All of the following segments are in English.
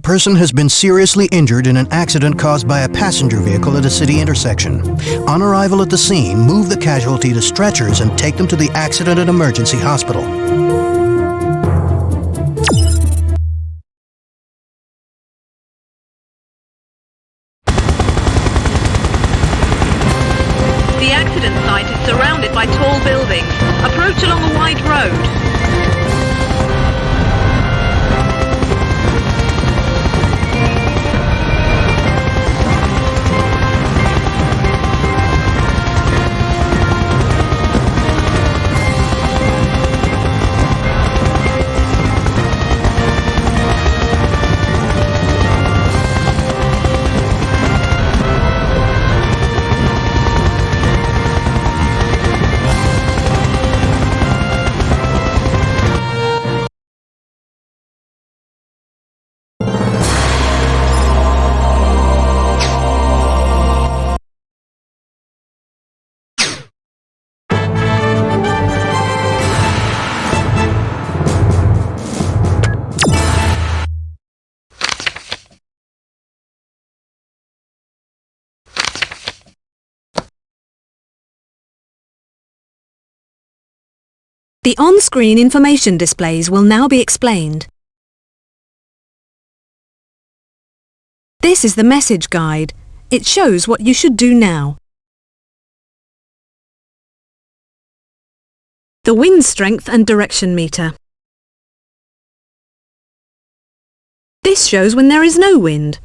person has been seriously injured in an accident caused by a passenger vehicle at a city intersection. On arrival at the scene, move the casualty to stretchers and take them to the accident and emergency hospital. The accident site is surrounded by tall buildings. Approach along a wide road. The on-screen information displays will now be explained. This is the message guide. It shows what you should do now. The wind strength and direction meter. This shows when there is no wind.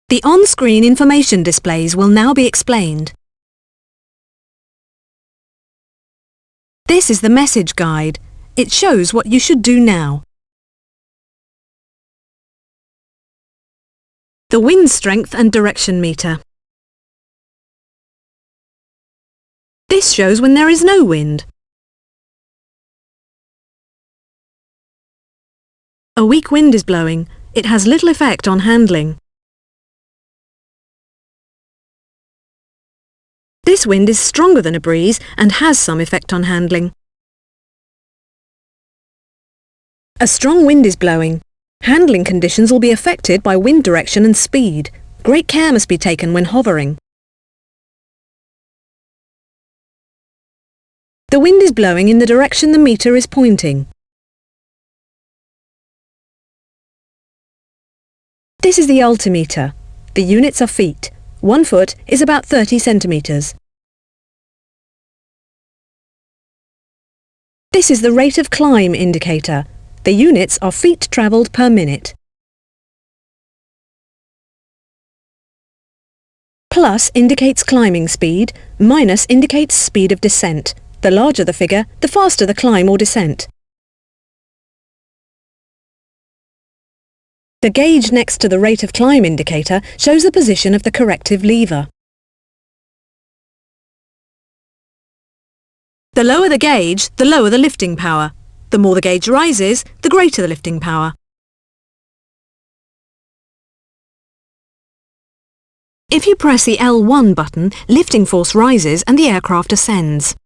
The on-screen information displays will now be explained. This is the message guide. It shows what you should do now. The wind strength and direction meter. This shows when there is no wind. A weak wind is blowing. It has little effect on handling. This wind is stronger than a breeze and has some effect on handling. A strong wind is blowing. Handling conditions will be affected by wind direction and speed. Great care must be taken when hovering. The wind is blowing in the direction the meter is pointing. This is the altimeter. The units are feet. 1 foot is about 30 centimetres. This is the rate of climb indicator. The units are feet travelled per minute. Plus indicates climbing speed, minus indicates speed of descent. The larger the figure, the faster the climb or descent. The gauge next to the rate of climb indicator shows the position of the corrective lever. The lower the gauge, the lower the lifting power. The more the gauge rises, the greater the lifting power. If you press the L1 button, lifting force rises and the aircraft ascends.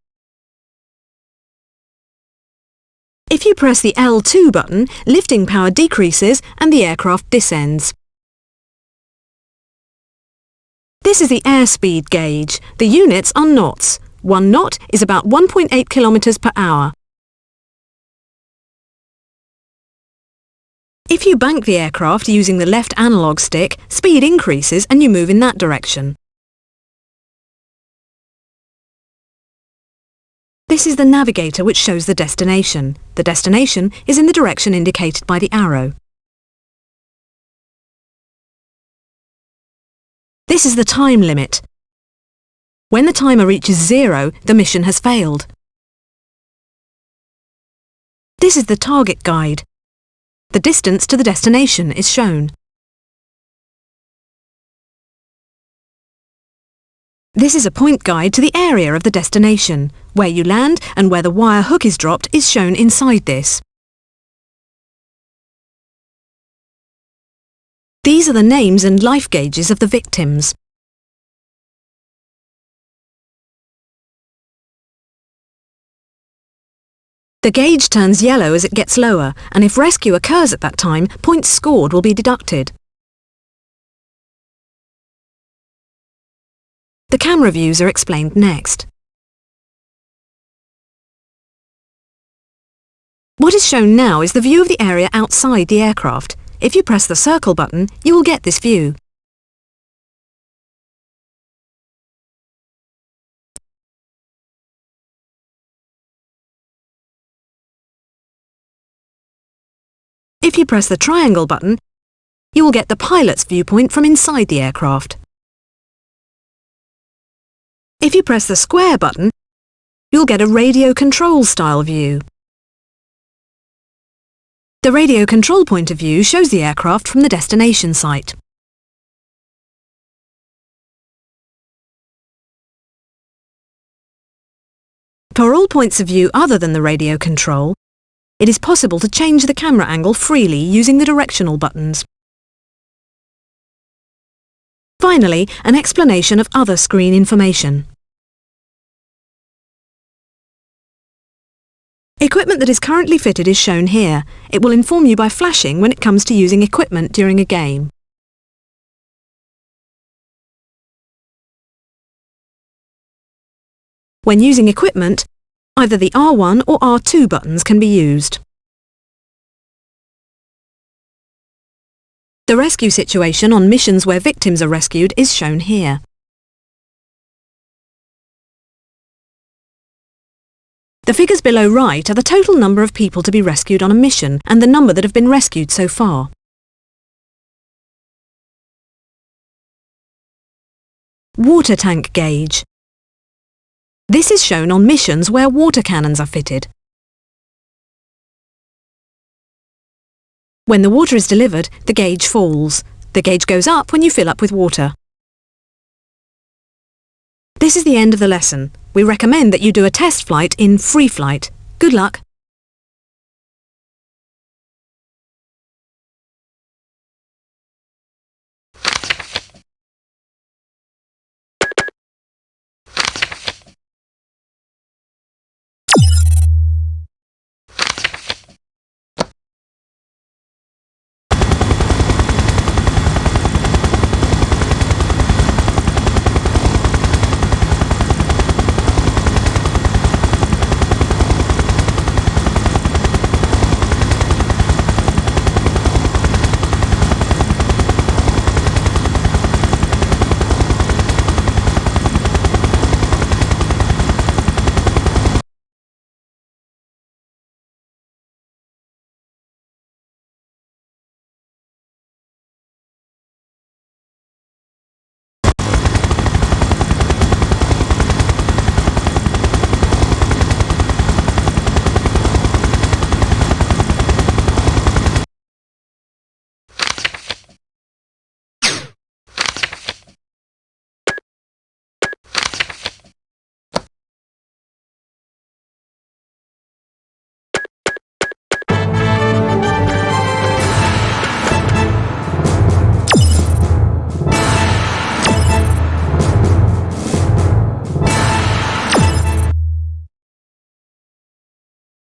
If you press the L2 button, lifting power decreases and the aircraft descends. This is the airspeed gauge. The units are knots. 1 knot is about 1.8 kilometers per hour. If you bank the aircraft using the left analog stick, speed increases and you move in that direction. This is the navigator which shows the destination. The destination is in the direction indicated by the arrow. This is the time limit. When the timer reaches 0, the mission has failed. This is the target guide. The distance to the destination is shown. This is a point guide to the area of the destination. Where you land and where the wire hook is dropped is shown inside this. These are the names and life gauges of the victims. The gauge turns yellow as it gets lower, and if rescue occurs at that time, points scored will be deducted. The camera views are explained next. What is shown now is the view of the area outside the aircraft. If you press the circle button, you will get this view. If you press the triangle button, you will get the pilot's viewpoint from inside the aircraft. If you press the square button, you'll get a radio control style view. The radio control point of view shows the aircraft from the destination site. For all points of view other than the radio control, it is possible to change the camera angle freely using the directional buttons. Finally, an explanation of other screen information. Equipment that is currently fitted is shown here. It will inform you by flashing when it comes to using equipment during a game. When using equipment, either the R1 or R2 buttons can be used. The rescue situation on missions where victims are rescued is shown here. The figures below right are the total number of people to be rescued on a mission and the number that have been rescued so far. Water tank gauge. This is shown on missions where water cannons are fitted. When the water is delivered, the gauge falls. The gauge goes up when you fill up with water. This is the end of the lesson. We recommend that you do a test flight in free flight. Good luck!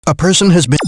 A person has been